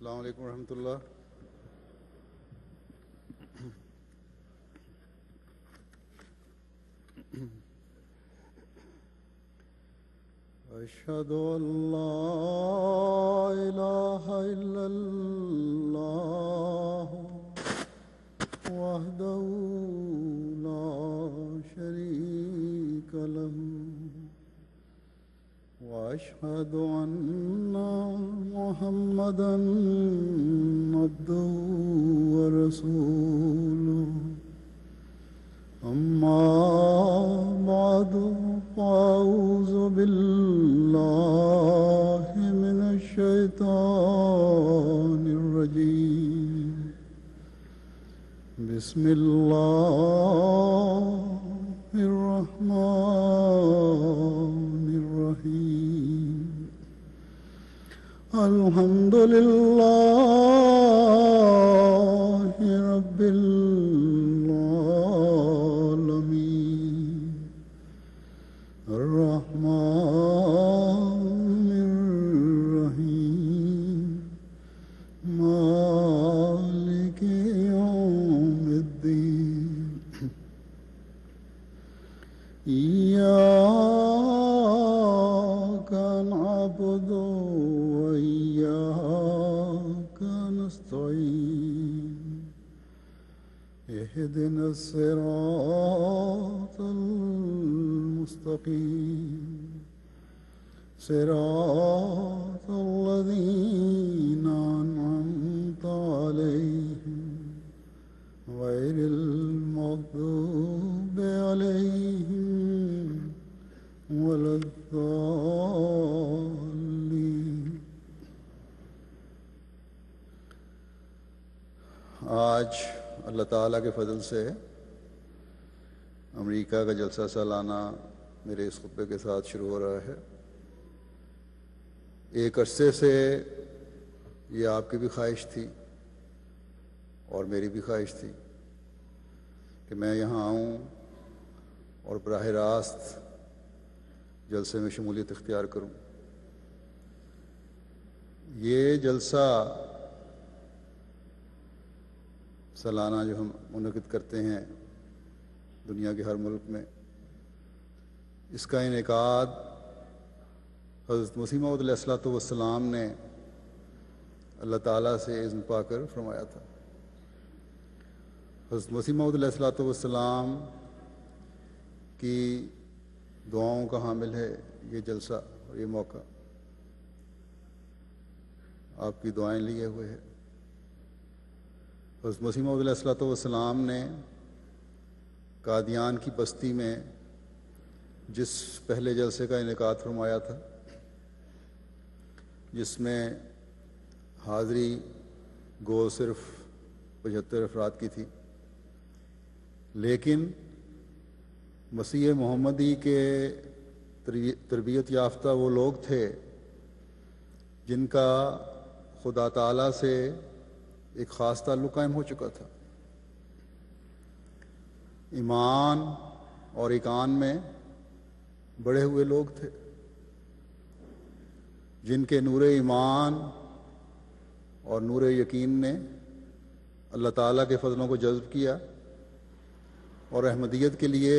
السلام علیکم ورحمۃ اللہ. اشہد ان لا الہ الا اللہ وحدہ لا شریک لہ واشہد ان محمدا عبدہ ورسولہ. اما بعد فاعوذ باللہ من الشیطان الرجیم. بسم اللہ الرحمن الرحیم. الحمد للہ رب العالمین الرحمن الرحیم مالک یوم الدین. ایاک نعبد وإياك نستعين. اهدنا الصراط المستقيم صراط الذين أنعمت عليهم غير المغضوب عليهم ولا الضالين. آج اللہ تعالیٰ کے فضل سے امریکہ کا جلسہ سالانہ میرے اس خطبے کے ساتھ شروع ہو رہا ہے. ایک عرصے سے یہ آپ کی بھی خواہش تھی اور میری بھی خواہش تھی کہ میں یہاں آؤں اور براہ راست جلسے میں شمولیت اختیار کروں. یہ جلسہ سالانہ جو ہم منعقد کرتے ہیں دنیا کے ہر ملک میں، اس کا انعقاد حضرت مسیح موعود علیہ الصلوۃ والسلام نے اللہ تعالیٰ سے اذن پا کر فرمایا تھا. حضرت مسیح موعود علیہ الصلوۃ والسلام کی دعاؤں کا حامل ہے یہ جلسہ اور یہ موقع. آپ کی دعائیں لیے ہوئے ہے. حضرت مسیح موعود علیہ الصلوۃ والسلام نے قادیان کی بستی میں جس پہلے جلسے کا انعقاد فرمایا تھا، جس میں حاضری گو صرف 75 افراد کی تھی، لیکن مسیح محمدی کے تربیت یافتہ وہ لوگ تھے جن کا خدا تعالیٰ سے ایک خاص تعلق قائم ہو چکا تھا. ایمان اور ایقان میں بڑھے ہوئے لوگ تھے جن کے نور ایمان اور نور یقین نے اللہ تعالیٰ کے فضلوں کو جذب کیا اور احمدیت کے لیے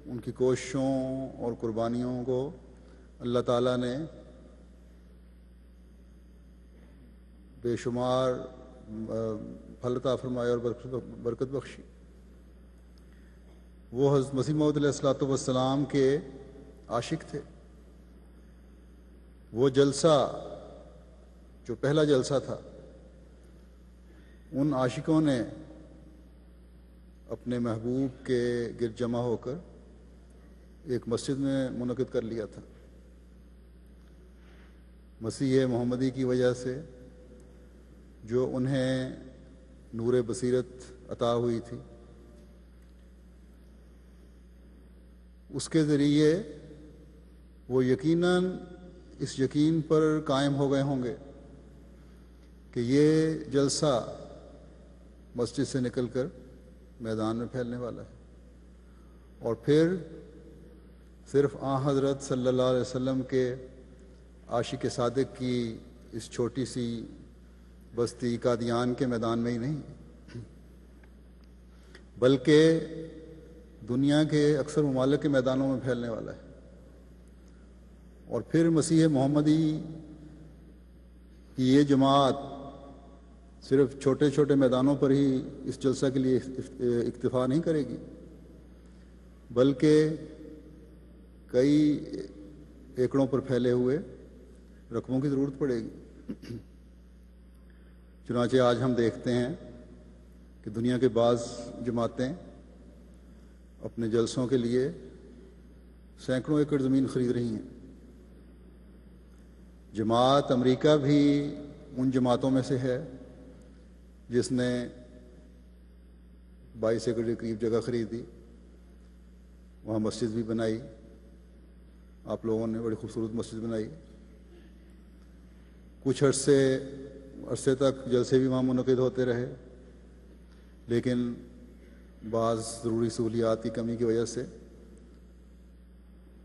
ان کی کوششوں اور قربانیوں کو اللہ تعالیٰ نے بے شمار پھل عطا فرمایا اور برکت بخشی. وہ حضرت مسیح موعود علیہ الصلوۃ والسلام کے عاشق تھے. وہ جلسہ جو پہلا جلسہ تھا، ان عاشقوں نے اپنے محبوب کے گرد جمع ہو کر ایک مسجد میں منعقد کر لیا تھا. مسیح محمدی کی وجہ سے جو انہیں نور بصیرت عطا ہوئی تھی، اس کے ذریعے وہ یقیناً اس یقین پر قائم ہو گئے ہوں گے کہ یہ جلسہ مسجد سے نکل کر میدان میں پھیلنے والا ہے، اور پھر صرف حضرت صلی اللہ علیہ وسلم کے عاشق صادق کی اس چھوٹی سی بستی قادیان کے میدان میں ہی نہیں بلکہ دنیا کے اکثر ممالک کے میدانوں میں پھیلنے والا ہے. اور پھر مسیح محمدی کی یہ جماعت صرف چھوٹے چھوٹے میدانوں پر ہی اس جلسہ کے لیے اکتفا نہیں کرے گی، بلکہ کئی ایکڑوں پر پھیلے ہوئے رقبوں کی ضرورت پڑے گی. چنانچہ آج ہم دیکھتے ہیں کہ دنیا کے بعض جماعتیں اپنے جلسوں کے لیے سینکڑوں ایکڑ زمین خرید رہی ہیں. جماعت امریکہ بھی ان جماعتوں میں سے ہے جس نے 22 ایکڑ کے قریب جگہ خریدی، وہاں مسجد بھی بنائی. آپ لوگوں نے بڑی خوبصورت مسجد بنائی. کچھ عرصے تک جلسے بھی وہاں منعقد ہوتے رہے، لیکن بعض ضروری سہولیات کی کمی کی وجہ سے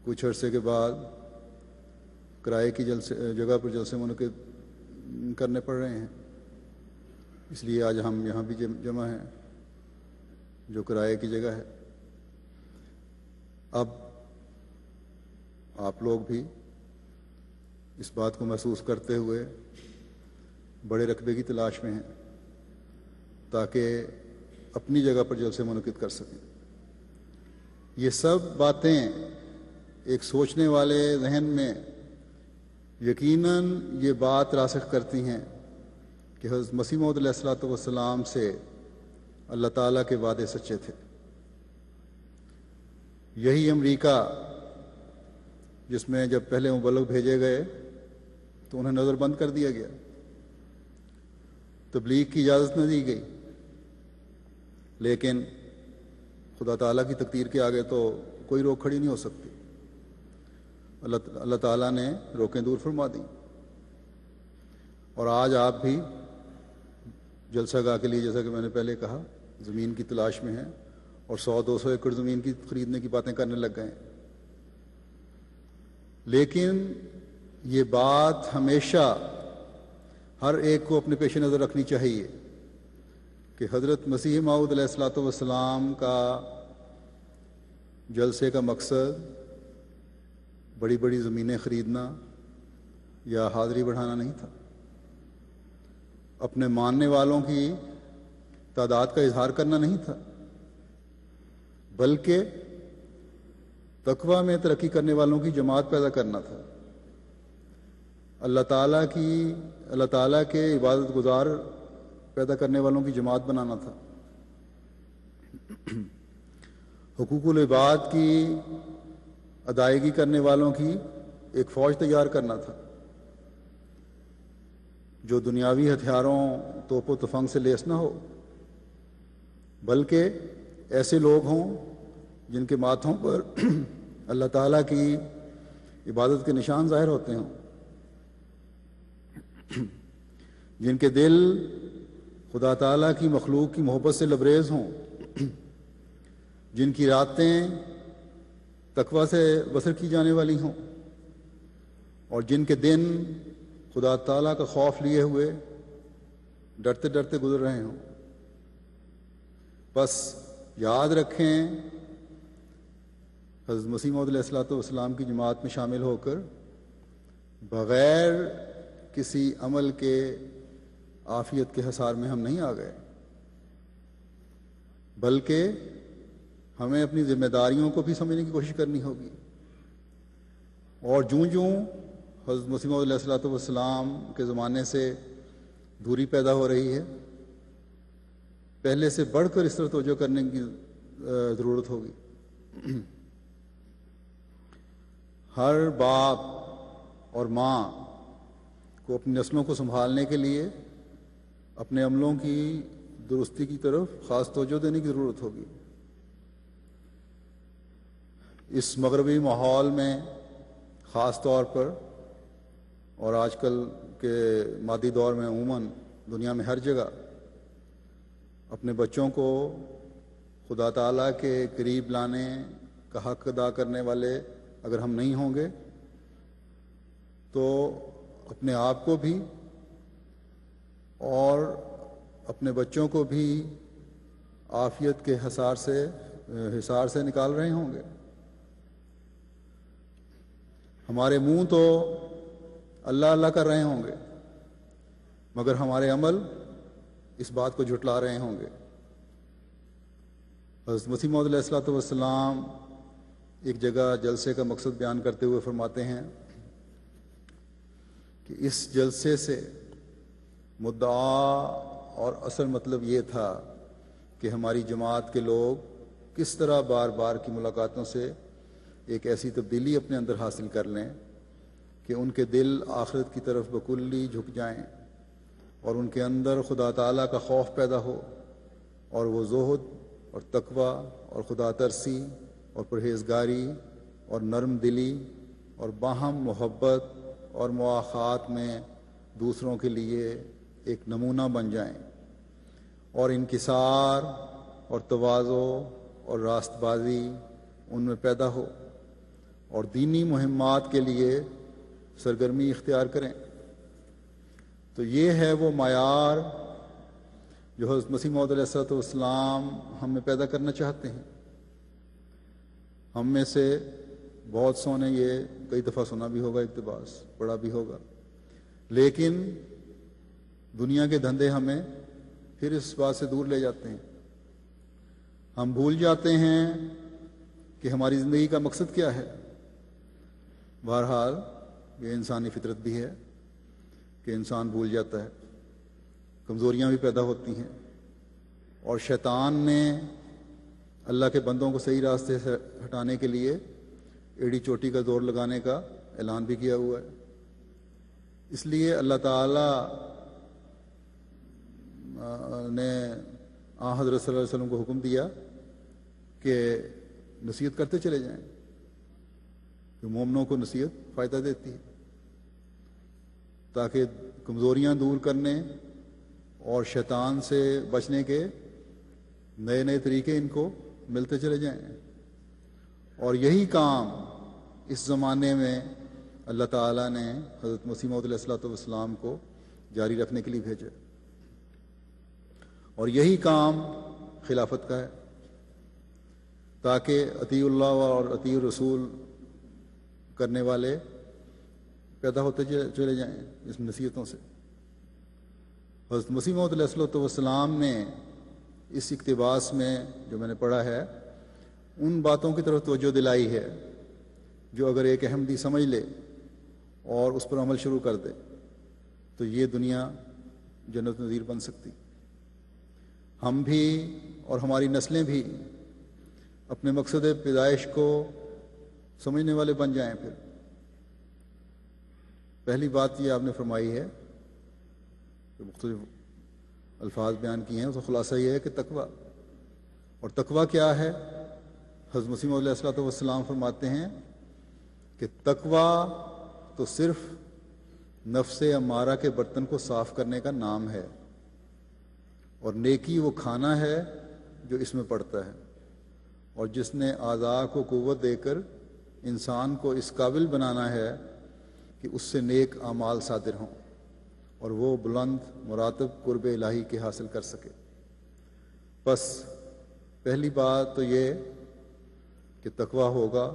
کچھ عرصے کے بعد کرائے کی جگہ پر جلسے منعقد کرنے پڑ رہے ہیں. اس لیے آج ہم یہاں بھی جمع ہیں جو کرائے کی جگہ ہے. اب آپ لوگ بھی اس بات کو محسوس کرتے ہوئے بڑے رقبے کی تلاش میں ہیں تاکہ اپنی جگہ پر جلسے منعقد کر سکیں. یہ سب باتیں ایک سوچنے والے ذہن میں یقیناً یہ بات راسخ کرتی ہیں کہ حضرت مسیح موعود علیہ الصلوۃ والسلام سے اللہ تعالیٰ کے وعدے سچے تھے. یہی امریکہ جس میں جب پہلے مبلغ بھیجے گئے تو انہیں نظر بند کر دیا گیا، تبلیغ کی اجازت نہ دی گئی، لیکن خدا تعالیٰ کی تقدیر کے آگے تو کوئی روک کھڑی نہیں ہو سکتی. اللہ تعالیٰ نے روکیں دور فرما دیں. اور آج آپ بھی جلسہ گاہ کے لیے جیسا کہ میں نے پہلے کہا زمین کی تلاش میں ہیں اور 100-200 ایکڑ زمین کی خریدنے کی باتیں کرنے لگ گئے ہیں. لیکن یہ بات ہمیشہ ہر ایک کو اپنے پیش نظر رکھنی چاہیے کہ حضرت مسیح موعود علیہ الصلوۃ والسلام کا جلسے کا مقصد بڑی بڑی زمینیں خریدنا یا حاضری بڑھانا نہیں تھا. اپنے ماننے والوں کی تعداد کا اظہار کرنا نہیں تھا، بلکہ تقویٰ میں ترقی کرنے والوں کی جماعت پیدا کرنا تھا. اللہ تعالیٰ کے عبادت گزار پیدا کرنے والوں کی جماعت بنانا تھا. حقوق العباد کی ادائیگی کرنے والوں کی ایک فوج تیار کرنا تھا جو دنیاوی ہتھیاروں توپ و تفنگ سے لیس نہ ہو، بلکہ ایسے لوگ ہوں جن کے ماتھوں پر اللہ تعالیٰ کی عبادت کے نشان ظاہر ہوتے ہوں، جن کے دل خدا تعالیٰ کی مخلوق کی محبت سے لبریز ہوں، جن کی راتیں تقویٰ سے بسر کی جانے والی ہوں، اور جن کے دن خدا تعالیٰ کا خوف لیے ہوئے ڈرتے ڈرتے گزر رہے ہوں. بس یاد رکھیں حضرت مسیح موعود علیہ الصلوۃ والسلام کی جماعت میں شامل ہو کر بغیر کسی عمل کے عافیت کے حصار میں ہم نہیں آ گئے، بلکہ ہمیں اپنی ذمہ داریوں کو بھی سمجھنے کی کوشش کرنی ہوگی. اور جوں حضرت مسیح موعود علیہ الصلوۃ والسلام کے زمانے سے دوری پیدا ہو رہی ہے، پہلے سے بڑھ کر اس طرح توجہ کرنے کی ضرورت ہوگی. ہر باپ اور ماں کو اپنی نسلوں کو سنبھالنے کے لیے اپنے عملوں کی درستی کی طرف خاص توجہ دینے کی ضرورت ہوگی. اس مغربی ماحول میں خاص طور پر اور آج کل کے مادی دور میں عموماً دنیا میں ہر جگہ اپنے بچوں کو خدا تعالیٰ کے قریب لانے کا حق ادا کرنے والے اگر ہم نہیں ہوں گے تو اپنے آپ کو بھی اور اپنے بچوں کو بھی عافیت کے حصار سے نکال رہے ہوں گے۔ ہمارے منہ تو اللہ اللہ کر رہے ہوں گے، مگر ہمارے عمل اس بات کو جھٹلا رہے ہوں گے۔ حضرت مسیح موعود علیہ الصلوۃ والسلام ایک جگہ جلسے کا مقصد بیان کرتے ہوئے فرماتے ہیں کہ اس جلسے سے مدعا اور اصل مطلب یہ تھا کہ ہماری جماعت کے لوگ کس طرح بار بار کی ملاقاتوں سے ایک ایسی تبدیلی اپنے اندر حاصل کر لیں کہ ان کے دل آخرت کی طرف بکلی جھک جائیں اور ان کے اندر خدا تعالیٰ کا خوف پیدا ہو، اور وہ زہد اور تقوی اور خدا ترسی اور پرہیزگاری اور نرم دلی اور باہم محبت اور مواخات میں دوسروں کے لیے ایک نمونہ بن جائیں، اور انکسار اور تواضع اور راست بازی ان میں پیدا ہو، اور دینی مہمات کے لیے سرگرمی اختیار کریں۔ تو یہ ہے وہ معیار جو حضرت مسیح موعود علیہ الصلوۃ والسلام ہم میں پیدا کرنا چاہتے ہیں۔ ہم میں سے بہت سو نے یہ کئی دفعہ سنا بھی ہوگا، اقتباس پڑھا بھی ہوگا، لیکن دنیا کے دھندے ہمیں پھر اس بات سے دور لے جاتے ہیں۔ ہم بھول جاتے ہیں کہ ہماری زندگی کا مقصد کیا ہے۔ بہرحال یہ انسانی فطرت بھی ہے کہ انسان بھول جاتا ہے، کمزوریاں بھی پیدا ہوتی ہیں، اور شیطان نے اللہ کے بندوں کو صحیح راستے سے ہٹانے کے لیے ایڑی چوٹی کا زور لگانے کا اعلان بھی کیا ہوا ہے۔ اس لیے اللہ تعالیٰ نے حضرت صلی اللہ علیہ وسلم کو حکم دیا کہ نصیحت کرتے چلے جائیں، کہ مومنوں کو نصیحت فائدہ دیتی ہے، تاکہ کمزوریاں دور کرنے اور شیطان سے بچنے کے نئے نئے طریقے ان کو ملتے چلے جائیں۔ اور یہی کام اس زمانے میں اللہ تعالیٰ نے حضرت مسیح موعود علیہ الصلوۃ والسلام کو جاری رکھنے کے لیے بھیجا، اور یہی کام خلافت کا ہے، تاکہ اطیع اللہ اور اطیع الرسول کرنے والے پیدا ہوتے چلے جائیں اس نصیحتوں سے۔ حضرت مسیح موعود علیہ الصلوۃ والسلام نے اس اقتباس میں جو میں نے پڑھا ہے ان باتوں کی طرف توجہ دلائی ہے جو اگر ایک احمدی سمجھ لے اور اس پر عمل شروع کر دے تو یہ دنیا جنت نظیر بن سکتی۔ ہم بھی اور ہماری نسلیں بھی اپنے مقصد پیدائش کو سمجھنے والے بن جائیں۔ پھر پہلی بات یہ آپ نے فرمائی ہے کہ مختلف الفاظ بیان کیے ہیں، اس کا خلاصہ یہ ہے کہ تقوی، اور تقوی کیا ہے؟ حضرت مسیح موعود علیہ الصلوۃ والسلام فرماتے ہیں کہ تقوی تو صرف نفس امارہ کے برتن کو صاف کرنے کا نام ہے، اور نیکی وہ کھانا ہے جو اس میں پڑتا ہے، اور جس نے اعضاء کو قوت دے کر انسان کو اس قابل بنانا ہے کہ اس سے نیک اعمال صادر ہوں اور وہ بلند مراتب قرب الہی کے حاصل کر سکے۔ بس پہلی بات تو یہ کہ تقوی ہوگا،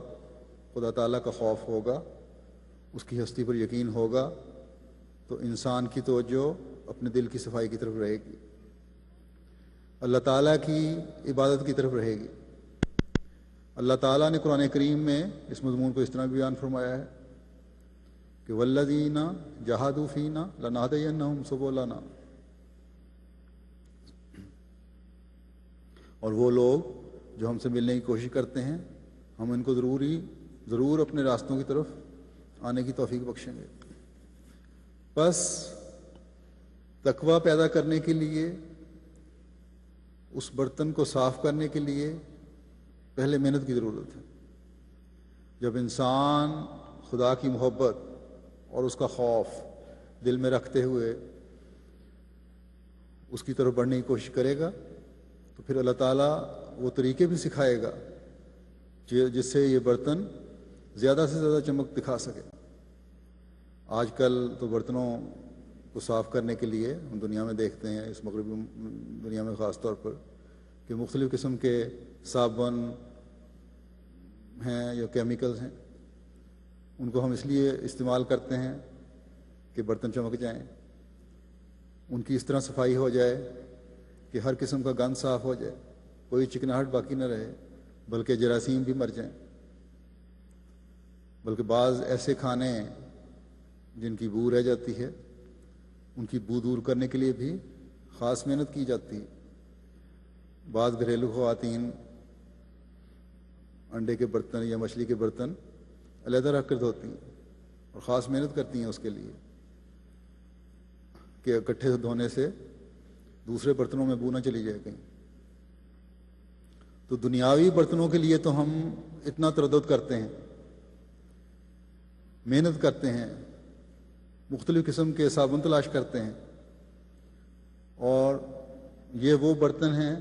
خدا تعالیٰ کا خوف ہوگا، اس کی ہستی پر یقین ہوگا، تو انسان کی توجہ اپنے دل کی صفائی کی طرف رہے گی، اللہ تعالیٰ کی عبادت کی طرف رہے گی۔ اللہ تعالیٰ نے قرآن کریم میں اس مضمون کو اس طرح بیان فرمایا ہے کہ والذین جاہدوا فینا لنہدینہم سبلنا، اور وہ لوگ جو ہم سے ملنے کی کوشش کرتے ہیں ہم ان کو ضرور اپنے راستوں کی طرف آنے کی توفیق بخشیں گے۔ بس تقوی پیدا کرنے کے لیے، اس برتن کو صاف کرنے کے لیے پہلے محنت کی ضرورت ہے۔ جب انسان خدا کی محبت اور اس کا خوف دل میں رکھتے ہوئے اس کی طرف بڑھنے کی کوشش کرے گا تو پھر اللہ تعالیٰ وہ طریقے بھی سکھائے گا جس سے یہ برتن زیادہ سے زیادہ چمک دکھا سکے۔ آج کل تو برتنوں کو صاف کرنے کے لیے ہم دنیا میں دیکھتے ہیں، اس مغربی دنیا میں خاص طور پر، کہ مختلف قسم کے صابن ہیں یا کیمیکلز ہیں، ان کو ہم اس لیے استعمال کرتے ہیں کہ برتن چمک جائیں، ان کی اس طرح صفائی ہو جائے کہ ہر قسم کا گند صاف ہو جائے، کوئی چکناہٹ باقی نہ رہے، بلکہ جراثیم بھی مر جائیں۔ بلکہ بعض ایسے کھانے جن کی بو رہ جاتی ہے، ان کی بو دور کرنے کے لیے بھی خاص محنت کی جاتی ہے۔ بعض گھریلو خواتین انڈے کے برتن یا مچھلی کے برتن علیحدہ رکھ کر دھوتی ہیں اور خاص محنت کرتی ہیں اس کے لیے کہ اکٹھے دھونے سے دوسرے برتنوں میں بو نہ چلی جائے کہیں۔ تو دنیاوی برتنوں کے لیے تو ہم اتنا تردد کرتے ہیں، محنت کرتے ہیں، مختلف قسم کے صابن تلاش کرتے ہیں، اور یہ وہ برتن ہیں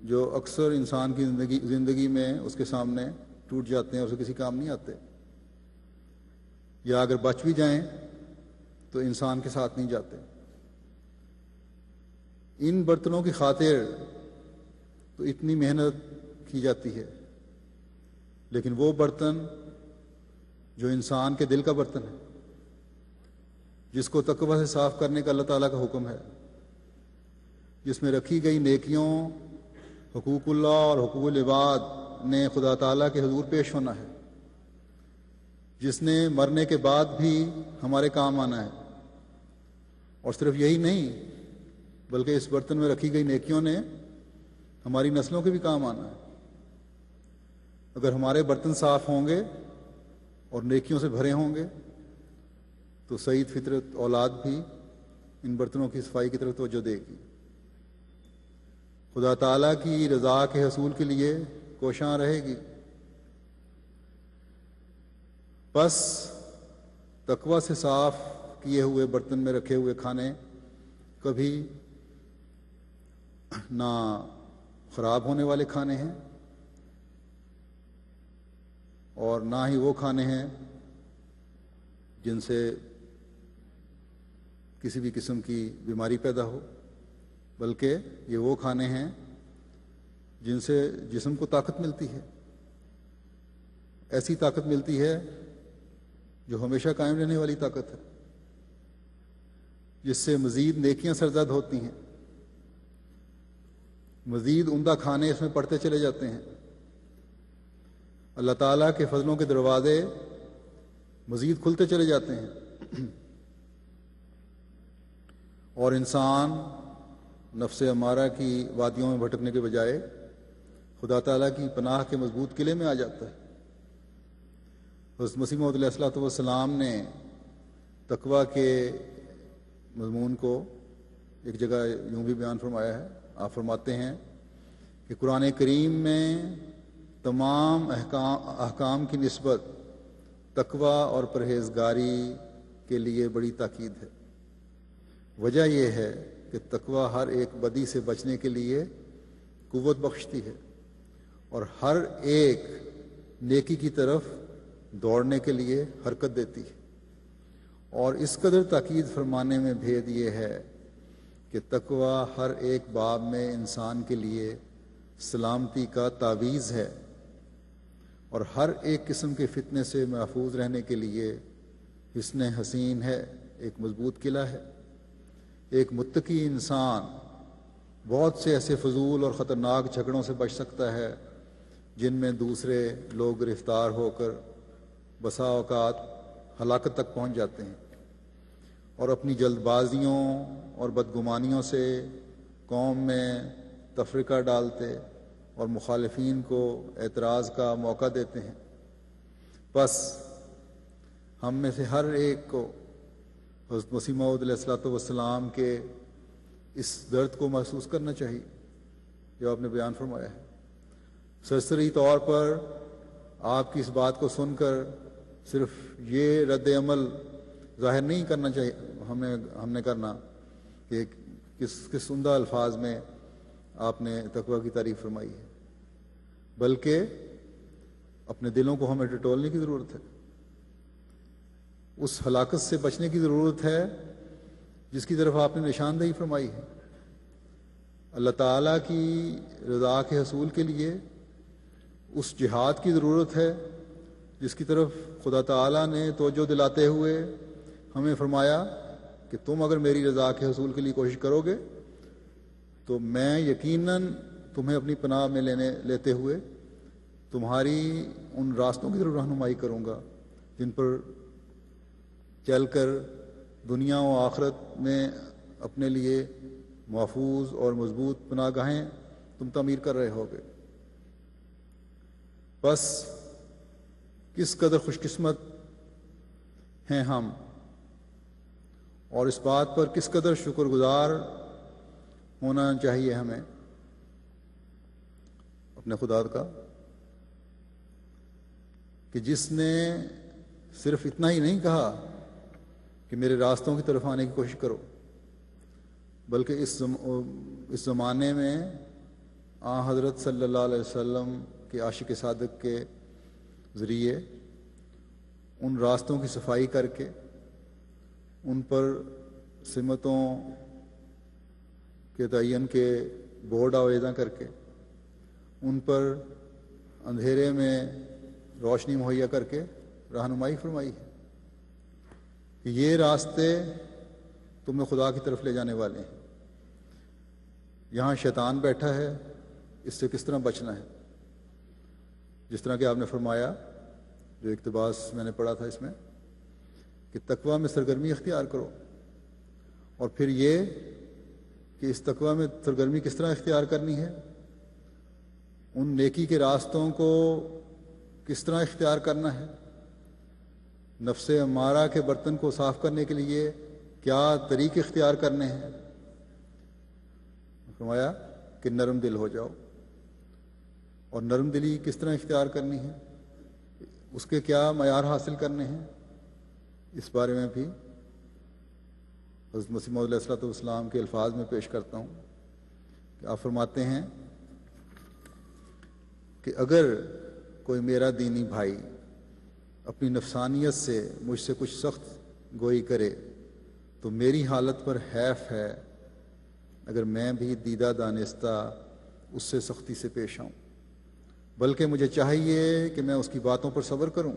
جو اکثر انسان کی زندگی میں اس کے سامنے ٹوٹ جاتے ہیں اور اسے کسی کام نہیں آتے، یا اگر بچ بھی جائیں تو انسان کے ساتھ نہیں جاتے۔ ان برتنوں کی خاطر تو اتنی محنت کی جاتی ہے، لیکن وہ برتن جو انسان کے دل کا برتن ہے، جس کو تقوی سے صاف کرنے کا اللہ تعالیٰ کا حکم ہے، جس میں رکھی گئی نیکیوں، حقوق اللہ اور حقوق العباد نے خدا تعالیٰ کے حضور پیش ہونا ہے، جس نے مرنے کے بعد بھی ہمارے کام آنا ہے، اور صرف یہی نہیں بلکہ اس برتن میں رکھی گئی نیکیوں نے ہماری نسلوں کے بھی کام آنا ہے۔ اگر ہمارے برتن صاف ہوں گے اور نیکیوں سے بھرے ہوں گے تو سعید فطرت اولاد بھی ان برتنوں کی صفائی کی طرف توجہ دے گی، خدا تعالیٰ کی رضا کے حصول کے لیے کوشاں رہے گی۔ بس تقوی سے صاف کیے ہوئے برتن میں رکھے ہوئے کھانے کبھی نہ خراب ہونے والے کھانے ہیں اور نہ ہی وہ کھانے ہیں جن سے کسی بھی قسم کی بیماری پیدا ہو، بلکہ یہ وہ کھانے ہیں جن سے جسم کو طاقت ملتی ہے، ایسی طاقت ملتی ہے جو ہمیشہ قائم رہنے والی طاقت ہے، جس سے مزید نیکیاں سرزد ہوتی ہیں، مزید عمدہ کھانے اس میں پڑتے چلے جاتے ہیں، اللہ تعالیٰ کے فضلوں کے دروازے مزید کھلتے چلے جاتے ہیں، اور انسان نفس امارہ کی وادیوں میں بھٹکنے کے بجائے خدا تعالیٰ کی پناہ کے مضبوط قلعے میں آ جاتا ہے۔ حضرت مسیح موعود علیہ الصلوۃ والسلام نے تقوی کے مضمون کو ایک جگہ یوں بھی بیان فرمایا ہے، آپ فرماتے ہیں کہ قرآن کریم میں تمام احکام کی نسبت تقوی اور پرہیزگاری کے لیے بڑی تاکید ہے۔ وجہ یہ ہے کہ تقوی ہر ایک بدی سے بچنے کے لیے قوت بخشتی ہے اور ہر ایک نیکی کی طرف دوڑنے کے لیے حرکت دیتی ہے، اور اس قدر تاکید فرمانے میں بھید یہ ہے کہ تقوی ہر ایک باب میں انسان کے لیے سلامتی کا تعویذ ہے اور ہر ایک قسم کے فتنے سے محفوظ رہنے کے لیے حصن حسین ہے، ایک مضبوط قلعہ ہے۔ ایک متقی انسان بہت سے ایسے فضول اور خطرناک جھگڑوں سے بچ سکتا ہے جن میں دوسرے لوگ گرفتار ہو کر بسا اوقات ہلاکت تک پہنچ جاتے ہیں، اور اپنی جلد بازیوں اور بدگمانیوں سے قوم میں تفرقہ ڈالتے اور مخالفین کو اعتراض کا موقع دیتے ہیں۔ بس ہم میں سے ہر ایک کو حضرت مسیح موعود علیہ الصلوۃ والسلام کے اس درد کو محسوس کرنا چاہیے جو آپ نے بیان فرمایا ہے۔ سرسری طور پر آپ کی اس بات کو سن کر صرف یہ رد عمل ظاہر نہیں کرنا چاہیے ہم نے کرنا کہ کس عمدہ الفاظ میں آپ نے تقوی کی تعریف فرمائی ہے، بلکہ اپنے دلوں کو ہمیں ٹٹولنے کی ضرورت ہے، اس ہلاکت سے بچنے کی ضرورت ہے جس کی طرف آپ نے نشاندہی فرمائی ہے۔ اللہ تعالیٰ کی رضا کے حصول کے لیے اس جہاد کی ضرورت ہے جس کی طرف خدا تعالیٰ نے توجہ دلاتے ہوئے ہمیں فرمایا کہ تم اگر میری رضا کے حصول کے لیے کوشش کرو گے تو میں یقیناً تمہیں اپنی پناہ میں لیتے ہوئے تمہاری ان راستوں کی طرف رہنمائی کروں گا جن پر چل کر دنیا و آخرت میں اپنے لیے محفوظ اور مضبوط پناہ گاہیں تم تعمیر کر رہے ہوگے۔ بس کس قدر خوش قسمت ہیں ہم، اور اس بات پر کس قدر شکر گزار ہونا چاہیے ہمیں اپنے خدا کا، کہ جس نے صرف اتنا ہی نہیں کہا کہ میرے راستوں کی طرف آنے کی کوشش کرو، بلکہ اس زمانے میں حضرت صلی اللہ علیہ وسلم کے عاشق صادق کے ذریعے ان راستوں کی صفائی کر کے ان پر سمتوں کے تعین کے بورڈ آویزاں کر کے ان پر اندھیرے میں روشنی مہیا کر کے رہنمائی فرمائی ہے کہ یہ راستے تمہیں خدا کی طرف لے جانے والے ہیں۔ یہاں شیطان بیٹھا ہے، اس سے کس طرح بچنا ہے؟ جس طرح کہ آپ نے فرمایا، جو اقتباس میں نے پڑھا تھا اس میں، کہ تقویٰ میں سرگرمی اختیار کرو، اور پھر یہ کہ اس تقویٰ میں سرگرمی کس طرح اختیار کرنی ہے، ان نیکی کے راستوں کو کس طرح اختیار کرنا ہے، نفس امارہ کے برتن کو صاف کرنے کے لیے کیا طریقے اختیار کرنے ہیں۔ فرمایا کہ نرم دل ہو جاؤ، اور نرم دلی کس طرح اختیار کرنی ہے، اس کے کیا معیار حاصل کرنے ہیں، اس بارے میں بھی حضرت مسیح موعود علیہ السلام کے الفاظ میں پیش کرتا ہوں کہ آپ فرماتے ہیں کہ اگر کوئی میرا دینی بھائی اپنی نفسانیت سے مجھ سے کچھ سخت گوئی کرے تو میری حالت پر حیف ہے اگر میں بھی دیدہ دانستہ اس سے سختی سے پیش آؤں، بلکہ مجھے چاہیے کہ میں اس کی باتوں پر صبر کروں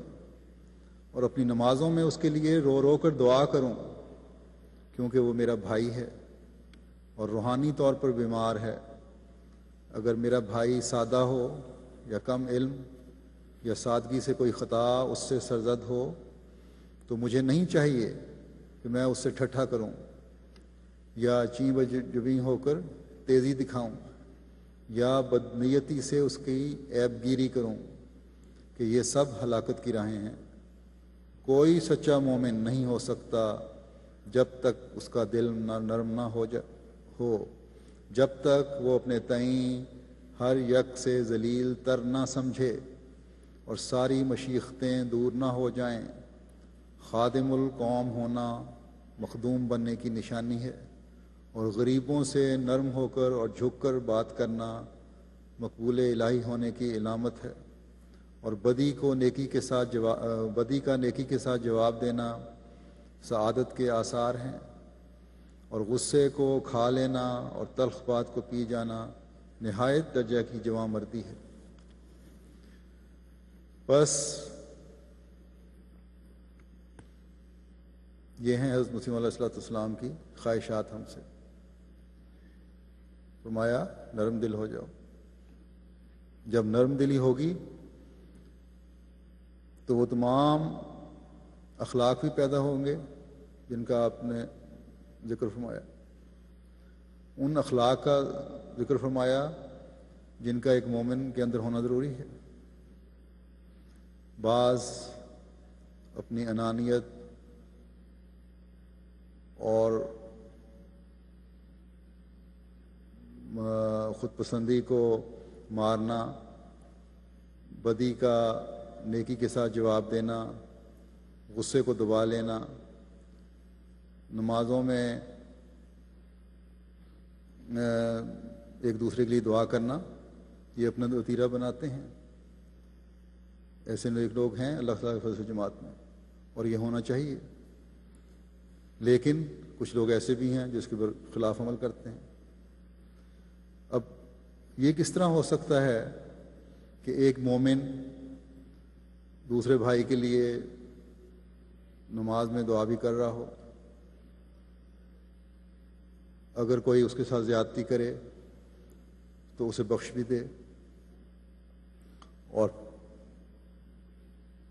اور اپنی نمازوں میں اس کے لیے رو رو کر دعا کروں، کیونکہ وہ میرا بھائی ہے اور روحانی طور پر بیمار ہے۔ اگر میرا بھائی سادہ ہو یا کم علم یا سادگی سے کوئی خطا اس سے سرزد ہو تو مجھے نہیں چاہیے کہ میں اس سے ٹھٹھا کروں یا چیں بجبیں ہو کر تیزی دکھاؤں یا بدنیتی سے اس کی عیب گیری کروں، کہ یہ سب ہلاکت کی راہیں ہیں۔ کوئی سچا مومن نہیں ہو سکتا جب تک اس کا دل نرم نہ ہو جب تک وہ اپنے تئیں ہر یک سے ذلیل تر نہ سمجھے اور ساری مشیختیں دور نہ ہو جائیں۔ خادم القوم ہونا مخدوم بننے کی نشانی ہے، اور غریبوں سے نرم ہو کر اور جھک کر بات کرنا مقبول الہی ہونے کی علامت ہے، اور بدی کا نیکی کے ساتھ جواب دینا سعادت کے آثار ہیں، اور غصے کو کھا لینا اور تلخ بات کو پی جانا نہایت درجہ کی جواں مردی ہے۔ بس یہ ہیں حضرت مسیح علیہ السلام کی خواہشات ہم سے۔ فرمایا نرم دل ہو جاؤ۔ جب نرم دلی ہوگی تو وہ تمام اخلاق بھی پیدا ہوں گے جن کا آپ نے ذکر فرمایا، ان اخلاق کا ذکر فرمایا جن کا ایک مومن کے اندر ہونا ضروری ہے۔ بعض اپنی انانیت اور خود پسندی کو مارنا، بدی کا نیکی کے ساتھ جواب دینا، غصے کو دبا لینا، نمازوں میں ایک دوسرے کے لیے دعا کرنا، یہ اپنا وتیرہ بناتے ہیں۔ ایسے نیک لوگ ہیں اللہ تعالیٰ کے فضل سے جماعت میں، اور یہ ہونا چاہیے۔ لیکن کچھ لوگ ایسے بھی ہیں جو اس کے خلاف عمل کرتے ہیں۔ اب یہ کس طرح ہو سکتا ہے کہ ایک مومن دوسرے بھائی کے لیے نماز میں دعا بھی کر رہا ہو، اگر کوئی اس کے ساتھ زیادتی کرے تو اسے بخش بھی دے، اور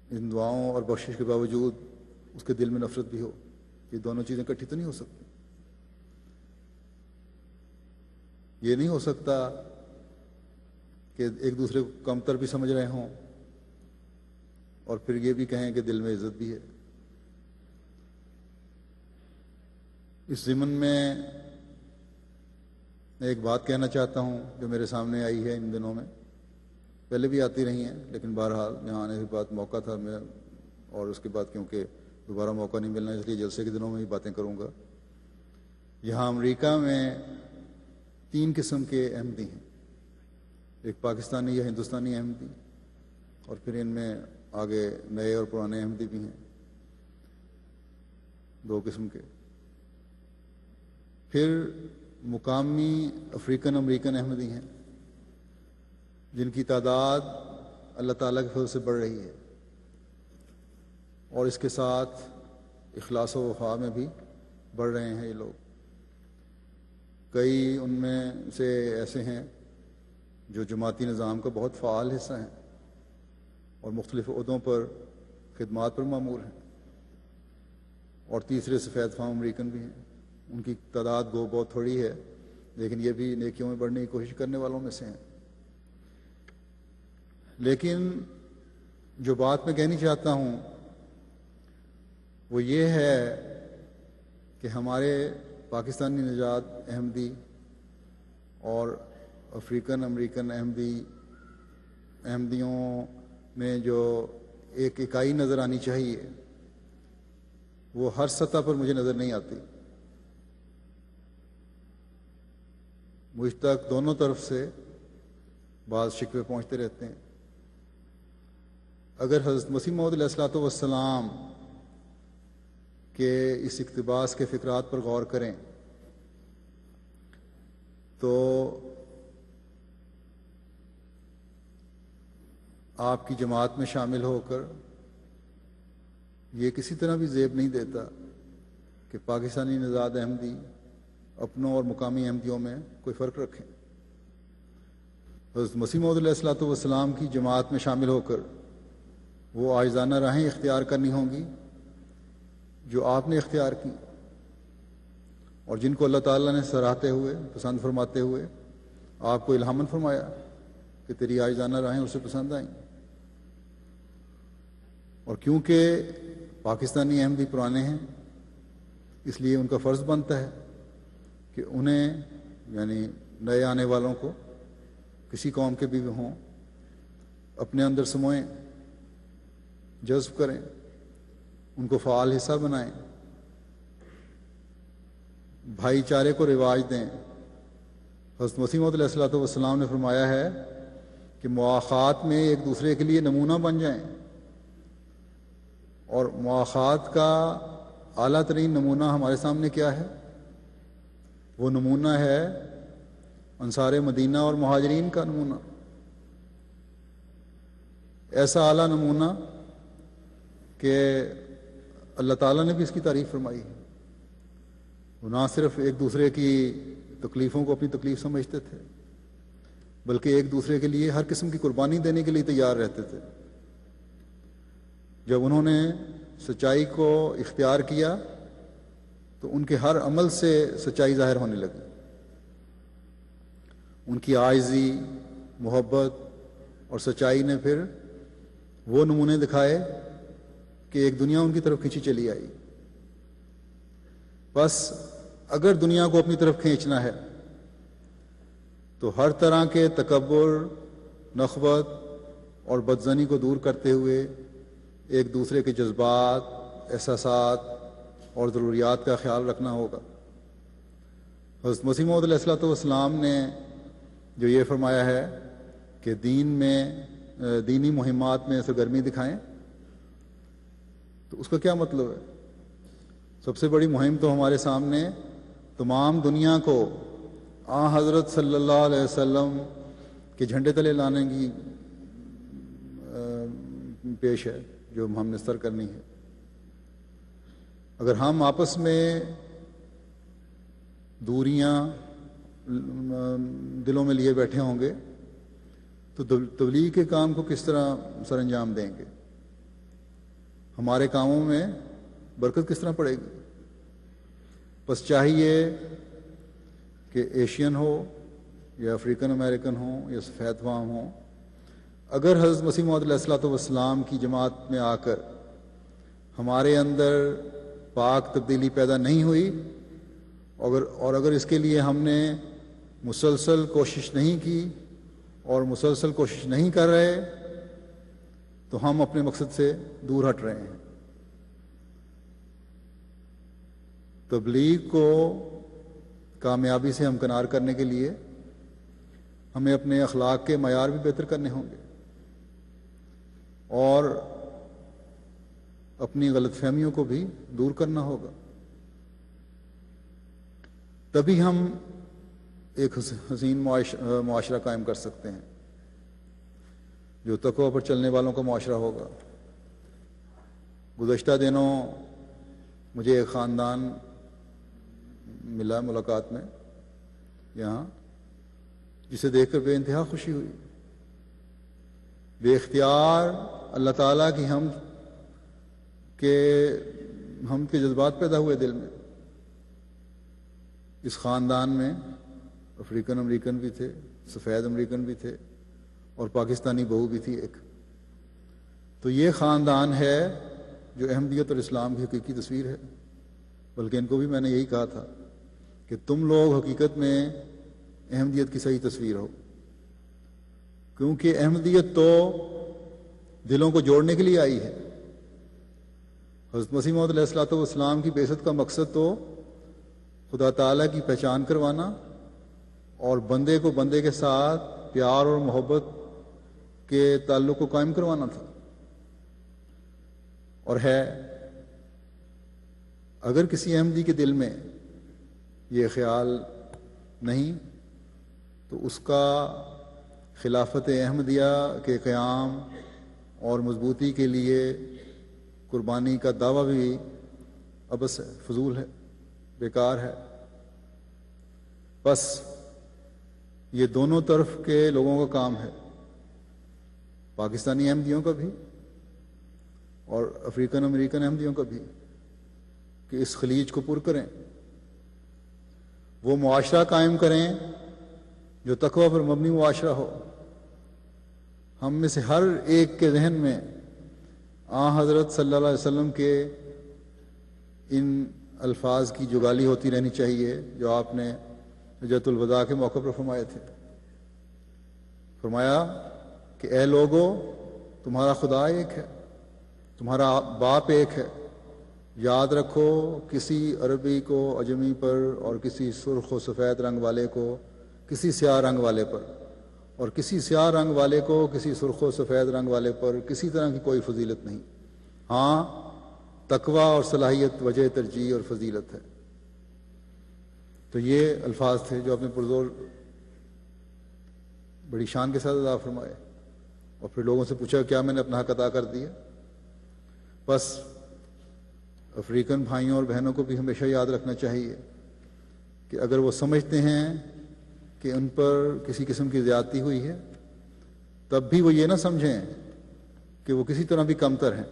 ان دعاؤں اور بخشش کے باوجود اس کے دل میں نفرت بھی ہو؟ یہ دونوں چیزیں اکٹھی تو نہیں ہو سکتی۔ یہ نہیں ہو سکتا کہ ایک دوسرے کو کمتر بھی سمجھ رہے ہوں اور پھر یہ بھی کہیں کہ دل میں عزت بھی ہے۔ اس ضمن میں ایک بات کہنا چاہتا ہوں جو میرے سامنے آئی ہے ان دنوں میں، پہلے بھی آتی رہی ہیں، لیکن بہرحال یہاں آنے کے بعد موقع تھا میں، اور اس کے بعد کیونکہ دوبارہ موقع نہیں ملنا، اس لیے جلسے کے دنوں میں ہی باتیں کروں گا۔ یہاں امریکہ میں 3 قسم کے احمدی ہیں، ایک پاکستانی یا ہندوستانی احمدی، اور پھر ان میں آگے نئے اور پرانے احمدی بھی ہیں، 2 قسم کے۔ پھر مقامی افریقن امریکن احمدی ہیں جن کی تعداد اللہ تعالیٰ کے فضل سے بڑھ رہی ہے، اور اس کے ساتھ اخلاص و وفا میں بھی بڑھ رہے ہیں یہ لوگ۔ کئی ان میں سے ایسے ہیں جو جماعتی نظام کا بہت فعال حصہ ہیں اور مختلف عہدوں پر خدمات پر مامور ہیں، اور تیسرے سفید فام امریکن بھی ہیں۔ ان کی تعداد گو بہت تھوڑی ہے، لیکن یہ بھی نیکیوں میں بڑھنے کی کوشش کرنے والوں میں سے ہیں۔ لیکن جو بات میں کہنی چاہتا ہوں وہ یہ ہے کہ ہمارے پاکستانی نژاد احمدی اور افریقن امریکن احمدیوں میں جو ایک اکائی نظر آنی چاہیے وہ ہر سطح پر مجھے نظر نہیں آتی۔ مجھ تک دونوں طرف سے بعض شکوے پہنچتے رہتے ہیں۔ اگر حضرت مسیح موعود علیہ الصلوۃ والسلام کے اس اقتباس کے فقرات پر غور کریں تو آپ کی جماعت میں شامل ہو کر یہ کسی طرح بھی زیب نہیں دیتا کہ پاکستانی نژاد احمدی اپنوں اور مقامی احمدیوں میں کوئی فرق رکھیں۔ حضرت مسیح موعود علیہ الصلوۃ والسلام کی جماعت میں شامل ہو کر وہ عاجزانہ راہیں اختیار کرنی ہوں گی جو آپ نے اختیار کی، اور جن کو اللہ تعالیٰ نے سراہتے ہوئے پسند فرماتے ہوئے آپ کو الہاماً فرمایا کہ تیری عاجزانہ راہیں اسے پسند آئیں۔ اور کیونکہ پاکستانی احمدی پرانے ہیں اس لیے ان کا فرض بنتا ہے کہ انہیں یعنی نئے آنے والوں کو کسی قوم کے بھی ہوں اپنے اندر سموئیں، جذب کریں، ان کو فعال حصہ بنائیں، بھائی چارے کو رواج دیں۔ حضرت مسیح موعود علیہ الصلوۃ والسلام نے فرمایا ہے کہ مواخات میں ایک دوسرے کے لیے نمونہ بن جائیں، اور مواخات کا اعلیٰ ترین نمونہ ہمارے سامنے کیا ہے؟ وہ نمونہ ہے انصار مدینہ اور مہاجرین کا نمونہ، ایسا اعلیٰ نمونہ کہ اللہ تعالیٰ نے بھی اس کی تعریف فرمائی ہے۔ وہ نہ صرف ایک دوسرے کی تکلیفوں کو اپنی تکلیف سمجھتے تھے بلکہ ایک دوسرے کے لیے ہر قسم کی قربانی دینے کے لیے تیار رہتے تھے۔ جب انہوں نے سچائی کو اختیار کیا تو ان کے ہر عمل سے سچائی ظاہر ہونے لگی۔ ان کی عاجزی، محبت اور سچائی نے پھر وہ نمونے دکھائے کہ ایک دنیا ان کی طرف کھینچی چلی آئی۔ بس اگر دنیا کو اپنی طرف کھینچنا ہے تو ہر طرح کے تکبر، نخوت اور بدظنی کو دور کرتے ہوئے ایک دوسرے کے جذبات، احساسات اور ضروریات کا خیال رکھنا ہوگا۔ حضرت مسیح موعود علیہ الصلوۃ والسلام نے جو یہ فرمایا ہے کہ دینی مہمات میں سرگرمی دکھائیں، تو اس کا کیا مطلب ہے؟ سب سے بڑی مہم تو ہمارے سامنے تمام دنیا کو حضرت صلی اللہ علیہ وسلم کے جھنڈے تلے لانے کی پیش ہے، جو ہم نے سر کرنی ہے۔ اگر ہم آپس میں دوریاں دلوں میں لیے بیٹھے ہوں گے تو تبلیغ کے کام کو کس طرح سر انجام دیں گے؟ ہمارے کاموں میں برکت کس طرح پڑے گی؟ بس چاہیے کہ ایشین ہو یا افریقن امریکن ہوں یا سفید فام ہوں، اگر حضرت مسیح موعود علیہ الصلوۃ والسلام کی جماعت میں آ کر ہمارے اندر پاک تبدیلی پیدا نہیں ہوئی، اور اگر اس کے لیے ہم نے مسلسل کوشش نہیں کی اور مسلسل کوشش نہیں کر رہے، تو ہم اپنے مقصد سے دور ہٹ رہے ہیں۔ تبلیغ کو کامیابی سے ہمکنار کرنے کے لیے ہمیں اپنے اخلاق کے معیار بھی بہتر کرنے ہوں گے اور اپنی غلط فہمیوں کو بھی دور کرنا ہوگا، تبھی ہم ایک حسین معاشرہ قائم کر سکتے ہیں جو تقوی پر چلنے والوں کا معاشرہ ہوگا۔ گزشتہ دنوں مجھے ایک خاندان ملا ملاقات میں یہاں، جسے دیکھ کر بے انتہا خوشی ہوئی۔ بے اختیار اللہ تعالیٰ کی ہم کے جذبات پیدا ہوئے دل میں۔ اس خاندان میں افریقن امریکن بھی تھے، سفید امریکن بھی تھے اور پاکستانی بہو بھی تھی ایک۔ تو یہ خاندان ہے جو احمدیت اور اسلام کی حقیقی تصویر ہے۔ بلکہ ان کو بھی میں نے یہی کہا تھا کہ تم لوگ حقیقت میں احمدیت کی صحیح تصویر ہو، کیونکہ احمدیت تو دلوں کو جوڑنے کے لیے آئی ہے۔ حضرت مسیح موعود علیہ الصلوۃ والسلام کی بعثت کا مقصد تو خدا تعالیٰ کی پہچان کروانا اور بندے کو بندے کے ساتھ پیار اور محبت کے تعلق کو قائم کروانا تھا اور ہے۔ اگر کسی احمدی کے دل میں یہ خیال نہیں تو اس کا خلافت احمدیہ کے قیام اور مضبوطی کے لیے قربانی کا دعویٰ بھی عبث ہے، فضول ہے، بیکار ہے۔ بس یہ دونوں طرف کے لوگوں کا کام ہے، پاکستانی احمدیوں کا بھی اور افریقن امریکن احمدیوں کا بھی، کہ اس خلیج کو پر کریں، وہ معاشرہ قائم کریں جو تقوی پر مبنی معاشرہ ہو۔ ہم میں سے ہر ایک کے ذہن میں حضرت صلی اللہ علیہ وسلم کے ان الفاظ کی جگالی ہوتی رہنی چاہیے جو آپ نے حجۃ الوداع کے موقع پر فرمائے تھے۔ فرمایا کہ اے لوگو، تمہارا خدا ایک ہے، تمہارا باپ ایک ہے، یاد رکھو کسی عربی کو عجمی پر اور کسی سرخ و سفید رنگ والے کو کسی سیاہ رنگ والے پر اور کسی سیاہ رنگ والے کو کسی سرخ و سفید رنگ والے پر کسی طرح کی کوئی فضیلت نہیں، ہاں تقوی اور صلاحیت وجہ ترجیح اور فضیلت ہے۔ تو یہ الفاظ تھے جو اپنے پرزور بڑی شان کے ساتھ ادا فرمائے، اور پھر لوگوں سے پوچھا کیا میں نے اپنا حق ادا کر دیا؟ بس افریقن بھائیوں اور بہنوں کو بھی ہمیشہ یاد رکھنا چاہیے کہ اگر وہ سمجھتے ہیں کہ ان پر کسی قسم کی زیادتی ہوئی ہے، تب بھی وہ یہ نہ سمجھیں کہ وہ کسی طرح بھی کمتر ہیں۔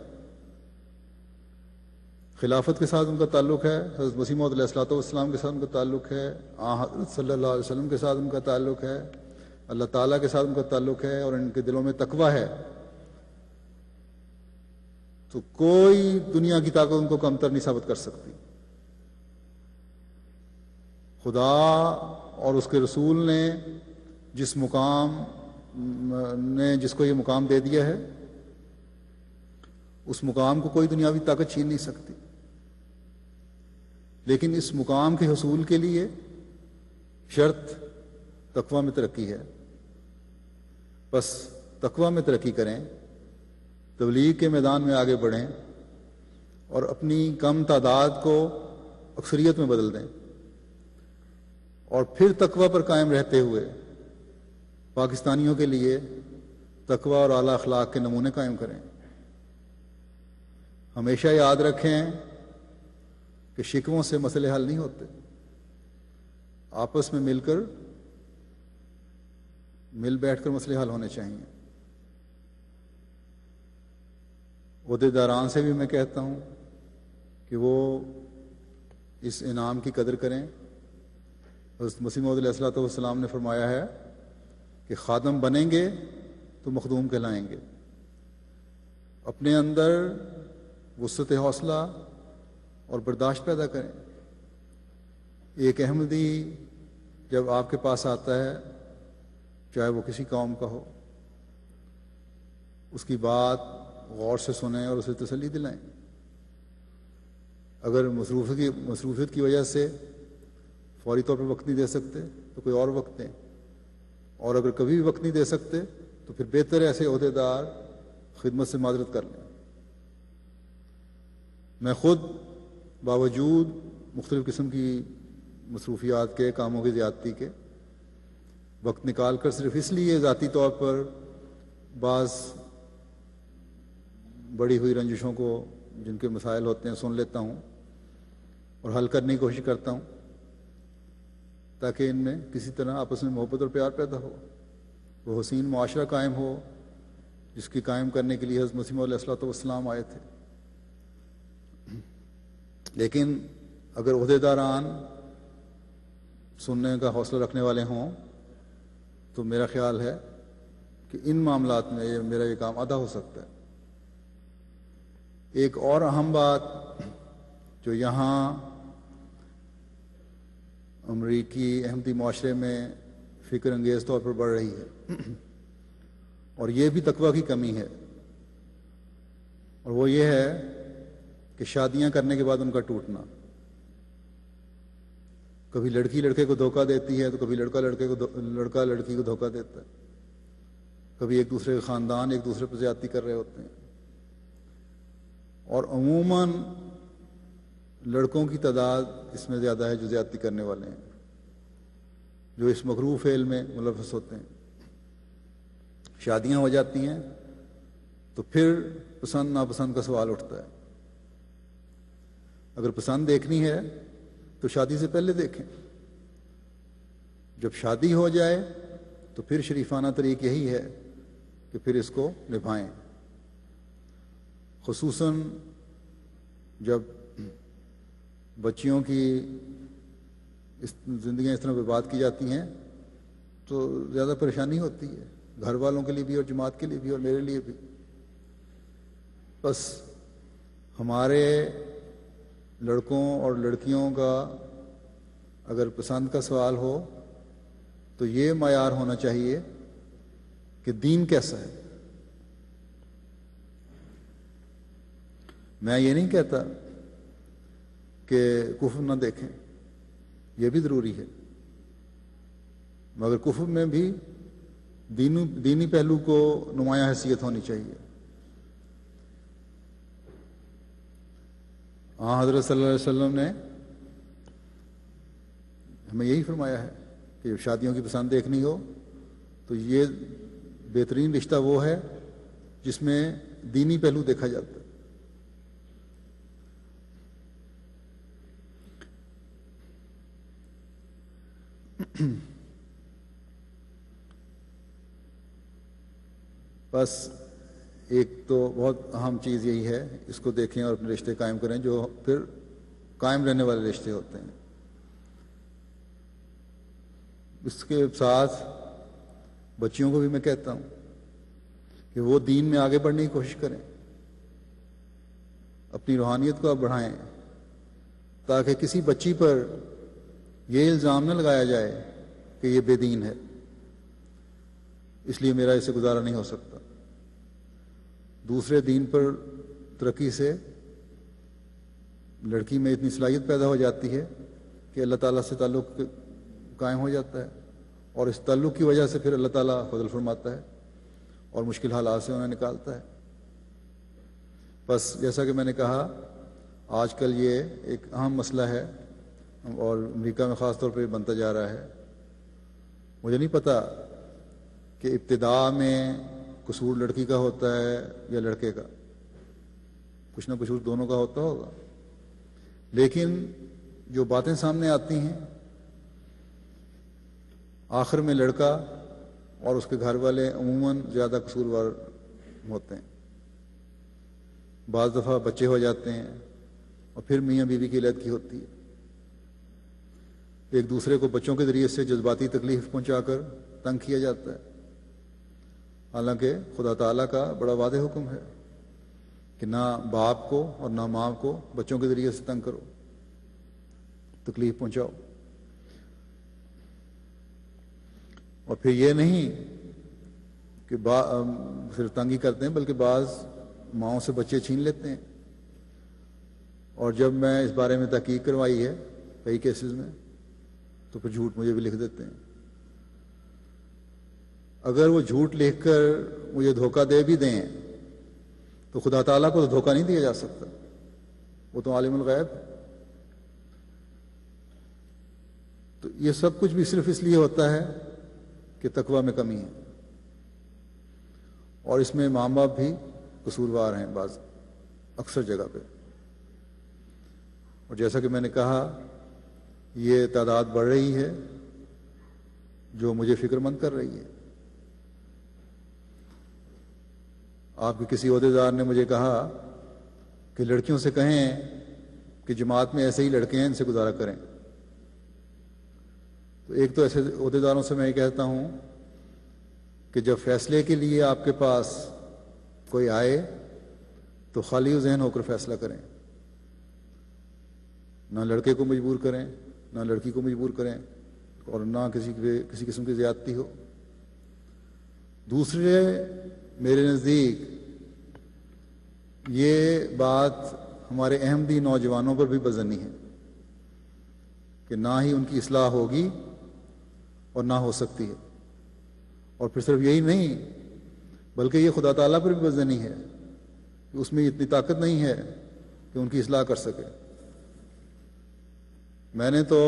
خلافت کے ساتھ ان کا تعلق ہے، حضرت مسیح موعود علیہ الصلوۃ والسلام کے ساتھ ان کا تعلق ہے، حضرت صلی اللہ علیہ وسلم کے ساتھ ان کا تعلق ہے، اللہ تعالیٰ کے ساتھ ان کا تعلق ہے، اور ان کے دلوں میں تقوی ہے، تو کوئی دنیا کی طاقت ان کو کمتر نہیں ثابت کر سکتی۔ خدا اور اس کے رسول نے جس کو یہ مقام دے دیا ہے، اس مقام کو کوئی دنیاوی طاقت چھین نہیں سکتی۔ لیکن اس مقام کے حصول کے لیے شرط تقوی میں ترقی ہے۔ بس تقوی میں ترقی کریں، تبلیغ کے میدان میں آگے بڑھیں اور اپنی کم تعداد کو اکثریت میں بدل دیں، اور پھر تقوی پر قائم رہتے ہوئے پاکستانیوں کے لیے تقوی اور اعلیٰ اخلاق کے نمونے قائم کریں۔ ہمیشہ یاد رکھیں کہ شکووں سے مسئلے حل نہیں ہوتے، آپس میں مل بیٹھ کر مسئلے حل ہونے چاہیے۔ عہدیداران سے بھی میں کہتا ہوں کہ وہ اس انعام کی قدر کریں۔ حضرت مسیح موعود علیہ الصلوۃ والسلام نے فرمایا ہے کہ خادم بنیں گے تو مخدوم کہلائیں گے۔ اپنے اندر وسعت حوصلہ اور برداشت پیدا کریں۔ ایک احمدی جب آپ کے پاس آتا ہے، چاہے وہ کسی قوم کا ہو، اس کی بات غور سے سنیں اور اسے تسلی دلائیں۔ اگر مصروفیت کی وجہ سے فوری طور پر وقت نہیں دے سکتے تو کوئی اور وقت دیں، اور اگر کبھی بھی وقت نہیں دے سکتے تو پھر بہتر ہے ایسے عہدیدار خدمت سے معذرت کر لیں۔ میں خود باوجود مختلف قسم کی مصروفیات کے کاموں کی زیادتی کے وقت نکال کر صرف اس لیے ذاتی طور پر بعض بڑی ہوئی رنجشوں کو جن کے مسائل ہوتے ہیں سن لیتا ہوں اور حل کرنے کی کوشش کرتا ہوں، تاکہ ان میں کسی طرح آپس میں محبت اور پیار پیدا ہو، وہ حسین معاشرہ قائم ہو جس کی قائم کرنے کے لیے حضرت مسیح موعود علیہ الصلوۃ والسلام آئے تھے۔ لیکن اگر عہدیداران سننے کا حوصلہ رکھنے والے ہوں تو میرا خیال ہے کہ ان معاملات میں میرا یہ کام ادا ہو سکتا ہے۔ ایک اور اہم بات جو یہاں امریکی احمدی معاشرے میں فکر انگیز طور پر بڑھ رہی ہے، اور یہ بھی تقویٰ کی کمی ہے، اور وہ یہ ہے کہ شادیاں کرنے کے بعد ان کا ٹوٹنا۔ کبھی لڑکی لڑکے کو دھوکہ دیتی ہے تو کبھی لڑکا لڑکی کو دھوکہ دیتا ہے، کبھی ایک دوسرے کے خاندان ایک دوسرے پر زیادتی کر رہے ہوتے ہیں، اور عموماً لڑکوں کی تعداد اس میں زیادہ ہے جو زیادتی کرنے والے ہیں، جو اس مکروہ فعل میں ملوث ہوتے ہیں۔ شادیاں ہو جاتی ہیں تو پھر پسند ناپسند کا سوال اٹھتا ہے۔ اگر پسند دیکھنی ہے تو شادی سے پہلے دیکھیں، جب شادی ہو جائے تو پھر شریفانہ طریق یہی ہے کہ پھر اس کو نبھائیں، خصوصاً جب بچیوں کی زندگیاں اس طرح برباد کی جاتی ہیں تو زیادہ پریشانی ہوتی ہے، گھر والوں کے لیے بھی اور جماعت کے لیے بھی اور میرے لیے بھی۔ بس ہمارے لڑکوں اور لڑکیوں کا اگر پسند کا سوال ہو تو یہ معیار ہونا چاہیے کہ دین کیسا ہے۔ میں یہ نہیں کہتا کہ کفر نہ دیکھیں، یہ بھی ضروری ہے، مگر کفر میں بھی دینی پہلو کو نمایاں حیثیت ہونی چاہیے۔ ہاں، حضرت صلی اللہ علیہ وسلم نے ہمیں یہی فرمایا ہے کہ جب شادیوں کی پسند دیکھنی ہو تو یہ بہترین رشتہ وہ ہے جس میں دینی پہلو دیکھا جاتا ہے۔ بس ایک تو بہت اہم چیز یہی ہے، اس کو دیکھیں اور اپنے رشتے قائم کریں جو پھر قائم رہنے والے رشتے ہوتے ہیں۔ اس کے ساتھ بچیوں کو بھی میں کہتا ہوں کہ وہ دین میں آگے بڑھنے کی کوشش کریں، اپنی روحانیت کو آپ بڑھائیں، تاکہ کسی بچی پر یہ الزام نہ لگایا جائے کہ یہ بے دین ہے، اس لیے میرا اسے گزارا نہیں ہو سکتا۔ دوسرے دین پر ترقی سے لڑکی میں اتنی صلاحیت پیدا ہو جاتی ہے کہ اللہ تعالیٰ سے تعلق قائم ہو جاتا ہے، اور اس تعلق کی وجہ سے پھر اللہ تعالیٰ فضل فرماتا ہے اور مشکل حالات سے انہیں نکالتا ہے۔ بس جیسا کہ میں نے کہا آج کل یہ ایک اہم مسئلہ ہے اور امریکہ میں خاص طور پہ بنتا جا رہا ہے. مجھے نہیں پتہ کہ ابتدا میں قصور لڑکی کا ہوتا ہے یا لڑکے کا، کچھ نہ قصور دونوں کا ہوتا ہوگا، لیکن جو باتیں سامنے آتی ہیں آخر میں لڑکا اور اس کے گھر والے عموماً زیادہ قصوروار ہوتے ہیں. بعض دفعہ بچے ہو جاتے ہیں اور پھر میاں بیوی کی علیحدگی ہوتی ہے. ایک دوسرے کو بچوں کے ذریعے سے جذباتی تکلیف پہنچا کر تنگ کیا جاتا ہے، حالانکہ خدا تعالیٰ کا بڑا واضح حکم ہے کہ نہ باپ کو اور نہ ماں کو بچوں کے ذریعے سے تنگ کرو، تکلیف پہنچاؤ. اور پھر یہ نہیں کہ صرف تنگ ہی کرتے ہیں، بلکہ بعض ماؤں سے بچے چھین لیتے ہیں. اور جب میں اس بارے میں تحقیق کروائی ہے کئی کیسز میں، تو پھر جھوٹ مجھے بھی لکھ دیتے ہیں. اگر وہ جھوٹ لکھ کر مجھے دھوکہ دے بھی دیں تو خدا تعالیٰ کو تو دھوکہ نہیں دیا جا سکتا، وہ تو عالم الغیب ہے. تو یہ سب کچھ بھی صرف اس لیے ہوتا ہے کہ تقویٰ میں کمی ہے، اور اس میں ماں باپ بھی قصوروار ہیں بعض اکثر جگہ پہ. اور جیسا کہ میں نے کہا یہ تعداد بڑھ رہی ہے جو مجھے فکر مند کر رہی ہے. آپ کے کسی عہدیدار نے مجھے کہا کہ لڑکیوں سے کہیں کہ جماعت میں ایسے ہی لڑکے ہیں، ان سے گزارا کریں. تو ایک تو ایسے عہدیداروں سے میں یہ کہتا ہوں کہ جب فیصلے کے لیے آپ کے پاس کوئی آئے تو خالی ذہن ہو کر فیصلہ کریں، نہ لڑکے کو مجبور کریں نہ لڑکی کو مجبور کریں اور نہ کسی قسم کی زیادتی ہو. دوسرے میرے نزدیک یہ بات ہمارے احمدی نوجوانوں پر بھی بظنی ہے کہ نہ ہی ان کی اصلاح ہوگی اور نہ ہو سکتی ہے. اور پھر صرف یہی نہیں بلکہ یہ خدا تعالیٰ پر بھی بظنی ہے کہ اس میں اتنی طاقت نہیں ہے کہ ان کی اصلاح کر سکے. میں نے تو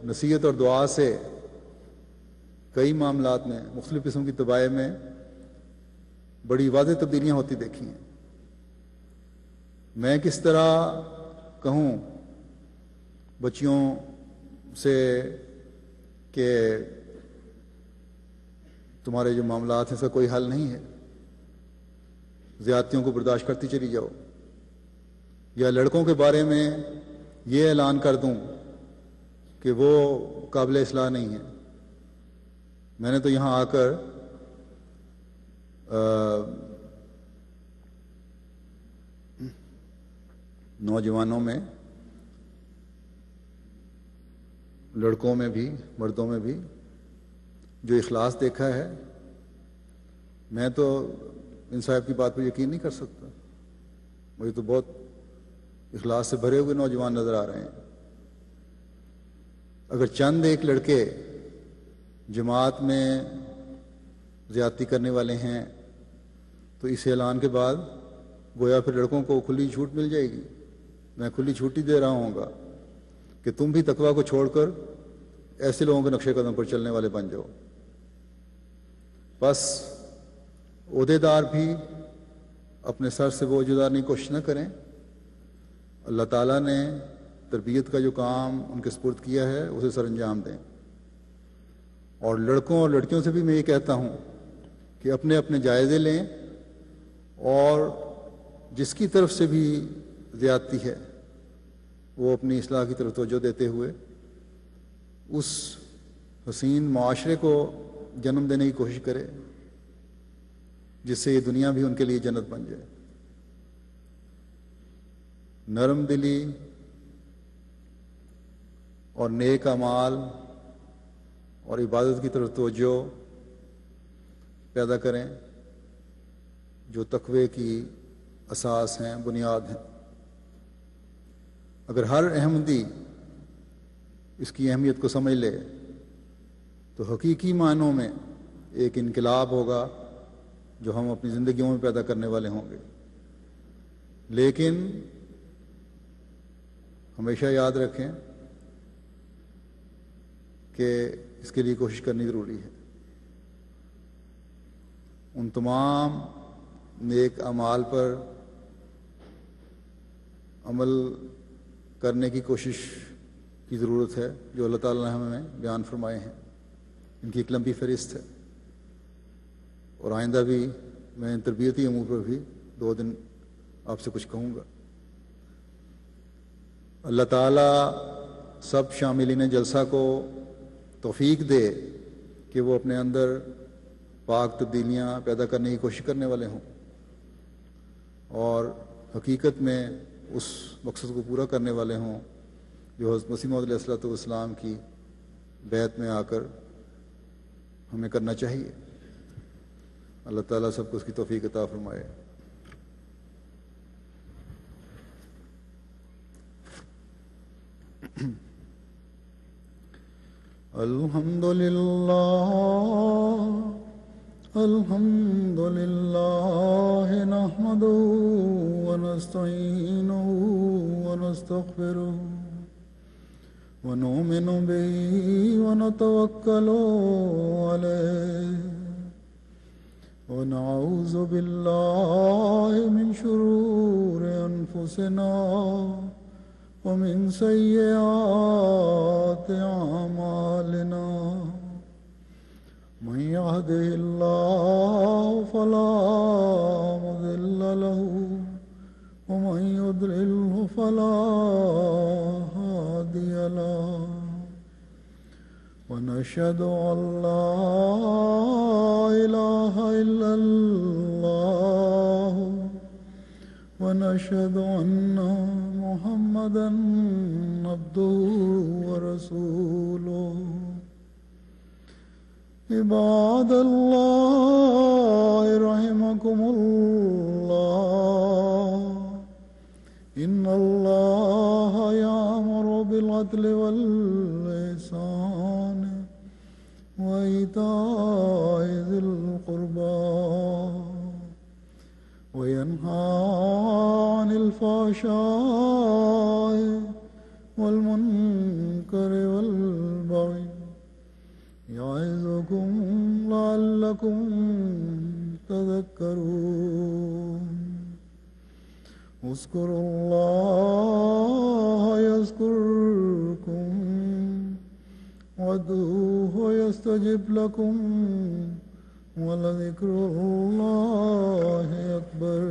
نصیحت اور دعا سے کئی معاملات میں مختلف قسم کی طباع میں بڑی واضح تبدیلیاں ہوتی دیکھی ہیں. میں کس طرح کہوں بچیوں سے کہ تمہارے جو معاملات ہیں اس کا کوئی حل نہیں ہے، زیادتیوں کو برداشت کرتی چلی جاؤ، یا لڑکوں کے بارے میں یہ اعلان کر دوں کہ وہ قابل اصلاح نہیں ہے. میں نے تو یہاں آ کر نوجوانوں میں، لڑکوں میں بھی مردوں میں بھی جو اخلاص دیکھا ہے، میں تو ان صاحب کی بات پر یقین نہیں کر سکتا. مجھے تو بہت اخلاص سے بھرے ہوئے نوجوان نظر آ رہے ہیں. اگر چند ایک لڑکے جماعت میں زیادتی کرنے والے ہیں تو اس اعلان کے بعد گویا پھر لڑکوں کو کھلی چھوٹ مل جائے گی. میں کھلی چھوٹ ہی دے رہا ہوں گا کہ تم بھی تقویٰ کو چھوڑ کر ایسے لوگوں کے نقشے قدم پر چلنے والے بن جاؤ. بس عہدیدار بھی اپنے سر سے بوجھ اتارنے کی کوشش نہ کریں. اللہ تعالیٰ نے تربیت کا جو کام ان کے سپرد کیا ہے اسے سر انجام دیں. اور لڑکوں اور لڑکیوں سے بھی میں یہ کہتا ہوں کہ اپنے اپنے جائزے لیں، اور جس کی طرف سے بھی زیادتی ہے وہ اپنی اصلاح کی طرف توجہ دیتے ہوئے اس حسین معاشرے کو جنم دینے کی کوشش کرے جس سے یہ دنیا بھی ان کے لیے جنت بن جائے. نرم دلی اور نیک اعمال اور عبادت کی طرف توجہ پیدا کریں جو تقوی کی اساس ہیں، بنیاد ہیں. اگر ہر احمدی اس کی اہمیت کو سمجھ لے تو حقیقی معنوں میں ایک انقلاب ہوگا جو ہم اپنی زندگیوں میں پیدا کرنے والے ہوں گے. لیکن ہمیشہ یاد رکھیں کہ اس کے لیے کوشش کرنی ضروری ہے. ان تمام نیک اعمال پر عمل کرنے کی کوشش کی ضرورت ہے جو اللہ تعالیٰ نے ہمیں بیان فرمائے ہیں. ان کی ایک لمبی فہرست ہے، اور آئندہ بھی میں ان تربیتی امور پر بھی 2 دن آپ سے کچھ کہوں گا. اللہ تعالیٰ سب شاملین جلسہ کو توفیق دے کہ وہ اپنے اندر پاک تبدیلیاں پیدا کرنے کی کوشش کرنے والے ہوں، اور حقیقت میں اس مقصد کو پورا کرنے والے ہوں جو حضرت مسیح موعود علیہ الصلوۃ والسلام کی بیعت میں آ کر ہمیں کرنا چاہیے. اللہ تعالیٰ سب کو اس کی توفیق عطا فرمائے. الحمد للہ نحمده ونستعینه ونستغفره ونؤمن به ونتوکل علیہ ونعوذ باللہ من شرور انفسنا ومن سیئات اعمالنا من يهده الله فلا مضل له ومن يضلله فلا هادي له ونشهد أن لا إله إلا الله ونشهد أن محمدا عبده ورسوله. عباد الله رحمكم الله إن الله يأمر بالعدل والإحسان وإيتاء ذي القربى وينهى عن الفحشاء والمنكر والبغي يعظكم لعلكم تذكرون. اذكروا الله يذكركم وادعوه يستجب لكم ولذكر الله أكبر.